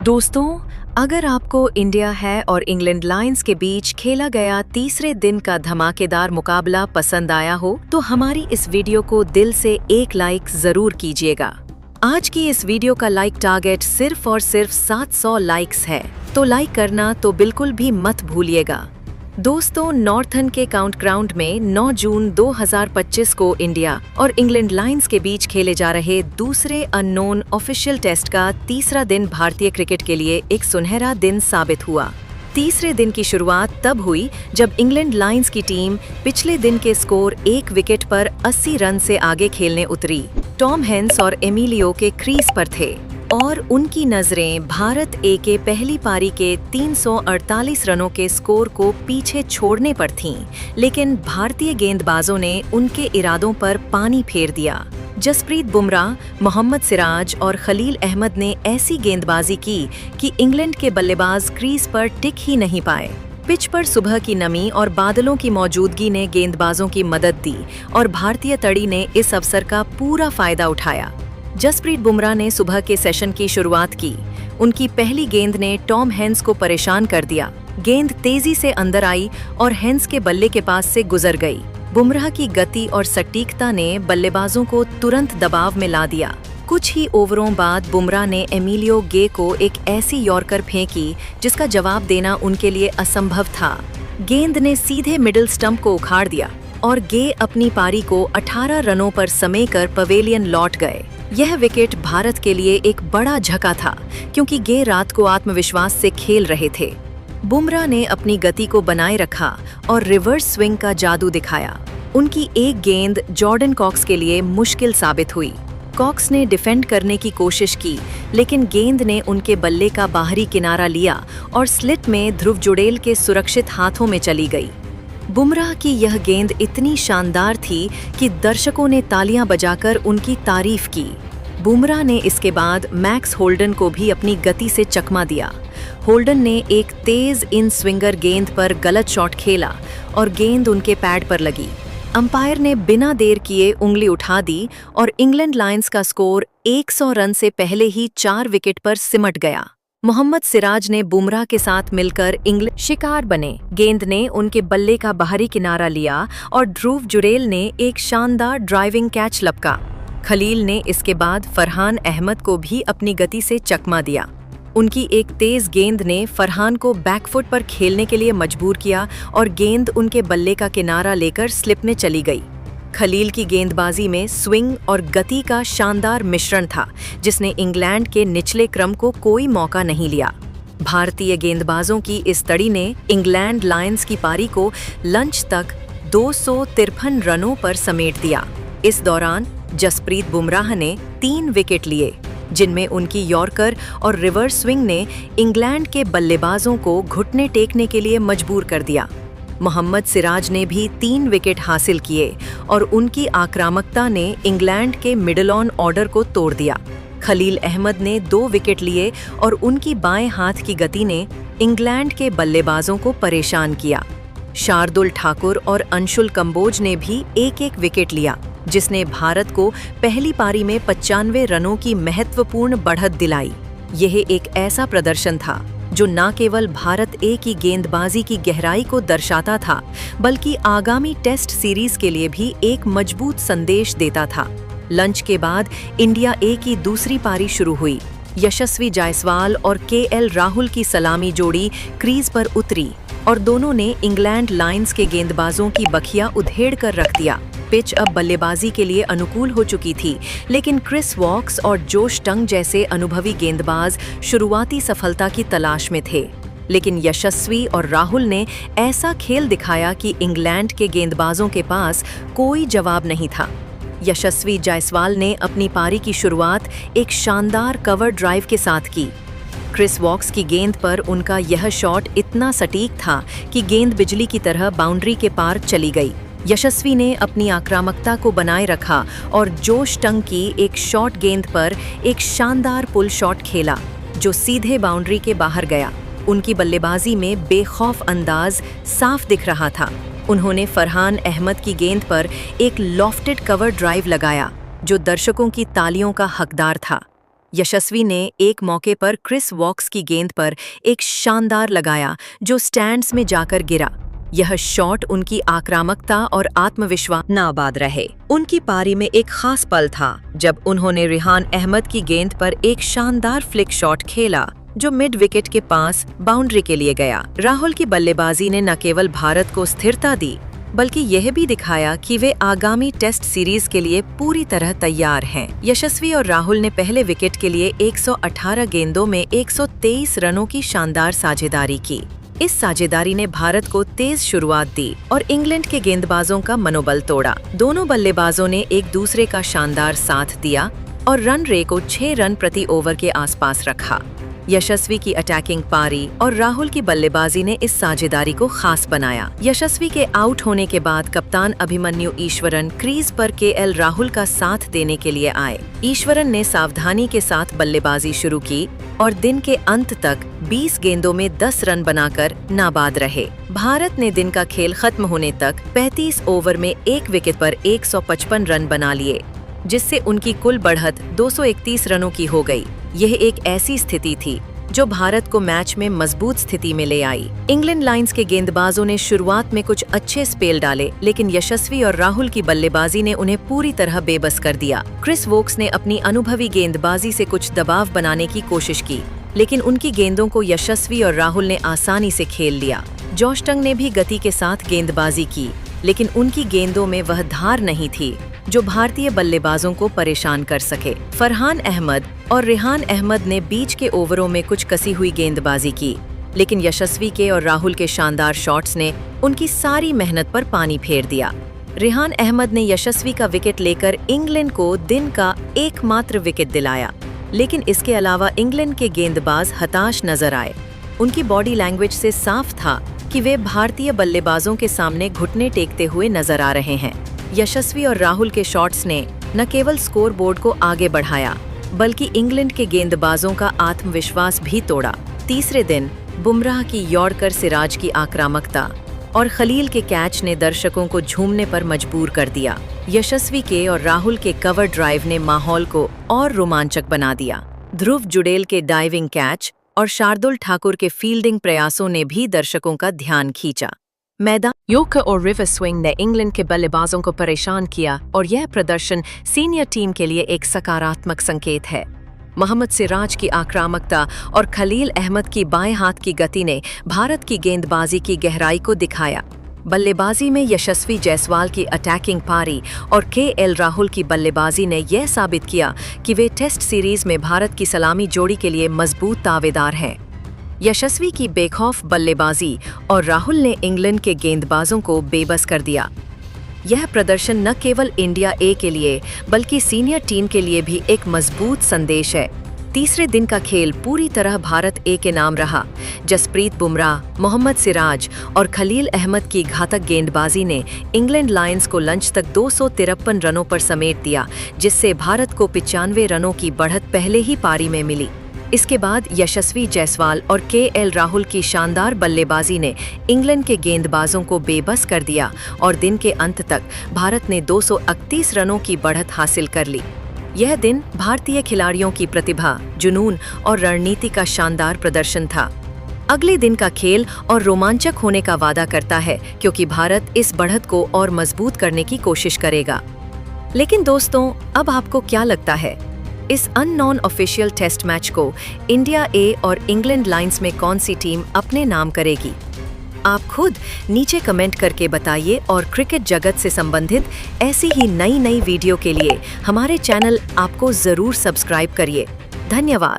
दोस्तों, अगर आपको इंडिया है और इंग्लैंड लायंस के बीच खेला गया तीसरे दिन का धमाकेदार मुकाबला पसंद आया हो तो हमारी इस वीडियो को दिल से एक लाइक जरूर कीजिएगा। आज की इस वीडियो का लाइक टारगेट सिर्फ और सिर्फ 700 लाइक्स है, तो लाइक करना तो बिल्कुल भी मत भूलिएगा। दोस्तों, नॉर्थन के काउंट ग्राउंड में 9 जून 2025 को इंडिया और इंग्लैंड लायंस के बीच खेले जा रहे दूसरे अननोन ऑफिशियल टेस्ट का तीसरा दिन भारतीय क्रिकेट के लिए एक सुनहरा दिन साबित हुआ। तीसरे दिन की शुरुआत तब हुई जब इंग्लैंड लायंस की टीम पिछले दिन के स्कोर 1 विकेट पर 80 रन से आगे खेलने उतरी। टॉम हेंस और एमिलियो के क्रीज पर थे और उनकी नजरें भारत ए के पहली पारी के 348 रनों के स्कोर को पीछे छोड़ने पर थीं, लेकिन भारतीय गेंदबाजों ने उनके इरादों पर पानी फेर दिया। जसप्रीत बुमराह, मोहम्मद सिराज और खलील अहमद ने ऐसी गेंदबाजी की कि इंग्लैंड के बल्लेबाज क्रीज पर टिक ही नहीं पाए। पिच पर सुबह की नमी और बादलों की मौजूदगी ने गेंदबाजों की मदद दी और भारतीय तड़ी ने इस अवसर का पूरा फायदा उठाया। जसप्रीत बुमराह ने सुबह के सेशन की शुरुआत की। उनकी पहली गेंद ने टॉम हेंस को परेशान कर दिया। गेंद तेजी से अंदर आई और हेंस के बल्ले के पास से गुजर गई। बुमराह की गति और सटीकता ने बल्लेबाजों को तुरंत दबाव में ला दिया। कुछ ही ओवरों बाद बुमराह ने एमिलियो गे को एक ऐसी यॉर्कर फेंकी जिसका जवाब देना उनके लिए असंभव था। गेंद ने सीधे मिडिल स्टंप को उखाड़ दिया और गे अपनी पारी को 18 रनों पर समेकर पवेलियन लौट गए। यह विकेट भारत के लिए एक बड़ा झटका था, क्योंकि गे रात को आत्मविश्वास से खेल रहे थे। बुमराह ने अपनी गति को बनाए रखा और रिवर्स स्विंग का जादू दिखाया। उनकी एक गेंद जॉर्डन कॉक्स के लिए मुश्किल साबित हुई। कॉक्स ने डिफेंड करने की कोशिश की, लेकिन गेंद ने उनके बल्ले का बाहरी किनारा लिया और स्लिट में ध्रुव जुड़ेल के सुरक्षित हाथों में चली गई। बुमराह की यह गेंद इतनी शानदार थी कि दर्शकों ने तालियां बजाकर उनकी तारीफ की। बुमराह ने इसके बाद मैक्स होल्डन को भी अपनी गति से चकमा दिया। होल्डन ने एक तेज इन स्विंगर गेंद पर गलत शॉट खेला और गेंद उनके पैड पर लगी। अंपायर ने बिना देर किए उंगली उठा दी और इंग्लैंड लायंस का स्कोर 100 रन से पहले ही 4 विकेट पर सिमट गया। मोहम्मद सिराज ने बुमराह के साथ मिलकर इंग्लैंड शिकार बने। गेंद ने उनके बल्ले का बाहरी किनारा लिया और ध्रुव जुड़ेल ने एक शानदार ड्राइविंग कैच लपका। खलील ने इसके बाद फरहान अहमद को भी अपनी गति से चकमा दिया। उनकी एक तेज गेंद ने फरहान को बैकफुट पर खेलने के लिए मजबूर किया और गेंद उनके बल्ले का किनारा लेकर स्लिप में चली गई। खलील की गेंदबाजी में स्विंग और गति का शानदार मिश्रण था, जिसने इंग्लैंड के निचले क्रम को कोई मौका नहीं लिया। भारतीय गेंदबाजों की इस तड़ी ने इंग्लैंड लायंस की पारी को लंच तक 253 रनों पर समेट दिया। इस दौरान जसप्रीत बुमराह ने 3 विकेट लिए, जिनमें उनकी यॉर्कर और रिवर्स स्विंग ने इंग्लैंड के बल्लेबाजों को घुटने टेकने के लिए मजबूर कर दिया। मोहम्मद सिराज ने भी 3 विकेट हासिल किए और उनकी आक्रामकता ने इंग्लैंड के मिडल ऑन ऑर्डर को तोड़ दिया। खलील अहमद ने 2 विकेट लिए और उनकी बाएं हाथ की गति ने इंग्लैंड के बल्लेबाजों को परेशान किया। शार्दुल ठाकुर और अंशुल कंबोज ने भी एक विकेट लिया, जिसने भारत को पहली पारी में 95 रनों की महत्वपूर्ण बढ़त दिलाई। यह एक ऐसा प्रदर्शन था जो न केवल भारत ए की गेंदबाजी की गहराई को दर्शाता था, बल्कि आगामी टेस्ट सीरीज के लिए भी एक मजबूत संदेश देता था। लंच के बाद इंडिया ए की दूसरी पारी शुरू हुई। यशस्वी जायसवाल और केएल राहुल की सलामी जोड़ी क्रीज पर उतरी और दोनों ने इंग्लैंड लायंस के गेंदबाजों की बखिया उधेड़ कर रख दिया। पिच अब बल्लेबाजी के लिए अनुकूल हो चुकी थी, लेकिन क्रिस वॉक्स और जोश टंग जैसे अनुभवी गेंदबाज शुरुआती सफलता की तलाश में थे। लेकिन यशस्वी और राहुल ने ऐसा खेल दिखाया कि इंग्लैंड के गेंदबाजों के पास कोई जवाब नहीं था। यशस्वी जायसवाल ने अपनी पारी की शुरुआत एक शानदार कवर ड्राइव के साथ की। क्रिस वॉक्स की गेंद पर उनका यह शॉट इतना सटीक था कि गेंद बिजली की तरह बाउंड्री के पार चली गई। यशस्वी ने अपनी आक्रामकता को बनाए रखा और जोश टंग की एक शॉर्ट गेंद पर एक शानदार पुल शॉट खेला, जो सीधे बाउंड्री के बाहर गया। उनकी बल्लेबाजी में बेखौफ अंदाज साफ दिख रहा था। उन्होंने फरहान अहमद की गेंद पर एक लॉफ्टेड कवर ड्राइव लगाया, जो दर्शकों की तालियों का हकदार था। यशस्वी ने एक मौके पर क्रिस वॉक्स की गेंद पर एक शानदार लगाया जो स्टैंड्स में जाकर गिरा। यह शॉट उनकी आक्रामकता और आत्मविश्वास नाबाद रहे। उनकी पारी में एक खास पल था जब उन्होंने रिहान अहमद की गेंद पर एक शानदार फ्लिक शॉट खेला जो मिड विकेट के पास बाउंड्री के लिए गया। राहुल की बल्लेबाजी ने न केवल भारत को स्थिरता दी बल्कि यह भी दिखाया कि वे आगामी टेस्ट सीरीज के लिए पूरी तरह तैयार हैं। यशस्वी और राहुल ने पहले विकेट के लिए 118 गेंदों में 123 रनों की शानदार साझेदारी की। इस साझेदारी ने भारत को तेज शुरुआत दी और इंग्लैंड के गेंदबाजों का मनोबल तोड़ा। दोनों बल्लेबाजों ने एक दूसरे का शानदार साथ दिया और रन रेट को 6 रन प्रति ओवर के आसपास रखा। यशस्वी की अटैकिंग पारी और राहुल की बल्लेबाजी ने इस साझेदारी को खास बनाया। यशस्वी के आउट होने के बाद कप्तान अभिमन्यु ईश्वरन क्रीज पर केएल राहुल का साथ देने के लिए आए। ईश्वरन ने सावधानी के साथ बल्लेबाजी शुरू की और दिन के अंत तक 20 गेंदों में 10 रन बनाकर नाबाद रहे। भारत ने दिन का खेल खत्म होने तक 35 ओवर में एक विकेट पर 155 रन बना लिए, जिससे उनकी कुल बढ़त 231 रनों की हो गई। यह एक ऐसी स्थिति थी जो भारत को मैच में मजबूत स्थिति में ले आई। इंग्लैंड लायंस के गेंदबाजों ने शुरुआत में कुछ अच्छे स्पेल डाले, लेकिन यशस्वी और राहुल की बल्लेबाजी ने उन्हें पूरी तरह बेबस कर दिया। क्रिस वोक्स ने अपनी अनुभवी गेंदबाजी से कुछ दबाव बनाने की कोशिश की, लेकिन उनकी गेंदों को यशस्वी और राहुल ने आसानी से खेल लिया। जॉश टंग ने भी गति के साथ गेंदबाजी की, लेकिन उनकी गेंदों में वह धार नहीं थी जो भारतीय बल्लेबाजों को परेशान कर सके। फरहान अहमद और रिहान अहमद ने बीच के ओवरों में कुछ कसी हुई गेंदबाजी की, लेकिन यशस्वी के और राहुल के शानदार शॉट्स ने उनकी सारी मेहनत पर पानी फेर दिया। रिहान अहमद ने यशस्वी का विकेट लेकर इंग्लैंड को दिन का एकमात्र विकेट दिलाया, लेकिन इसके अलावा इंग्लैंड के गेंदबाज हताश नजर आए। उनकी बॉडी लैंग्वेज से साफ था कि वे भारतीय बल्लेबाजों के सामने घुटने टेकते हुए नजर आ रहे हैं। यशस्वी और राहुल के शॉट्स ने न केवल स्कोर बोर्ड को आगे बढ़ाया बल्कि इंग्लैंड के गेंदबाजों का आत्मविश्वास भी तोड़ा। तीसरे दिन बुमराह की यॉर्कर सिराज की आक्रामकता और खलील के कैच ने दर्शकों को झूमने पर मजबूर कर दिया। यशस्वी के और राहुल के कवर ड्राइव ने माहौल को और रोमांचक बना दिया। ध्रुव जुड़ेल के डाइविंग कैच और शार्दुल ठाकुर के फील्डिंग प्रयासों ने भी दर्शकों का ध्यान खींचा। मैदान योर्कर और रिवर स्विंग ने इंग्लैंड के बल्लेबाजों को परेशान किया और यह प्रदर्शन सीनियर टीम के लिए एक सकारात्मक संकेत है। मोहम्मद सिराज की आक्रामकता और खलील अहमद की बाएं हाथ की गति ने भारत की गेंदबाजी की गहराई को दिखाया। बल्लेबाजी में यशस्वी जायसवाल की अटैकिंग पारी और केएल राहुल की बल्लेबाजी ने यह साबित किया कि वे टेस्ट सीरीज में भारत की सलामी जोड़ी के लिए मजबूत दावेदार हैं। यशस्वी की बेखौफ बल्लेबाजी और राहुल ने इंग्लैंड के गेंदबाजों को बेबस कर दिया। यह प्रदर्शन न केवल इंडिया ए के लिए बल्कि सीनियर टीम के लिए भी एक मजबूत संदेश है। तीसरे दिन का खेल पूरी तरह भारत ए के नाम रहा। जसप्रीत बुमराह, मोहम्मद सिराज और खलील अहमद की घातक गेंदबाजी ने इंग्लैंड लायंस को लंच तक 253 रनों पर समेट दिया, जिससे भारत को 95 रनों की बढ़त पहले ही पारी में मिली। इसके बाद यशस्वी जायसवाल और केएल राहुल की शानदार बल्लेबाजी ने इंग्लैंड के गेंदबाजों को बेबस कर दिया और दिन के अंत तक भारत ने 231 रनों की बढ़त हासिल कर ली। यह दिन भारतीय खिलाड़ियों की प्रतिभा, जुनून और रणनीति का शानदार प्रदर्शन था। अगले दिन का खेल और रोमांचक होने का वादा करता है, क्योंकि भारत इस बढ़त को और मजबूत करने की कोशिश करेगा। लेकिन दोस्तों, अब आपको क्या लगता है, इस अननोन ऑफिशियल टेस्ट मैच को इंडिया ए और इंग्लैंड लायंस में कौन सी टीम अपने नाम करेगी? आप खुद नीचे कमेंट करके बताइए और क्रिकेट जगत से संबंधित ऐसी ही नई वीडियो के लिए हमारे चैनल आपको जरूर सब्सक्राइब करिए। धन्यवाद।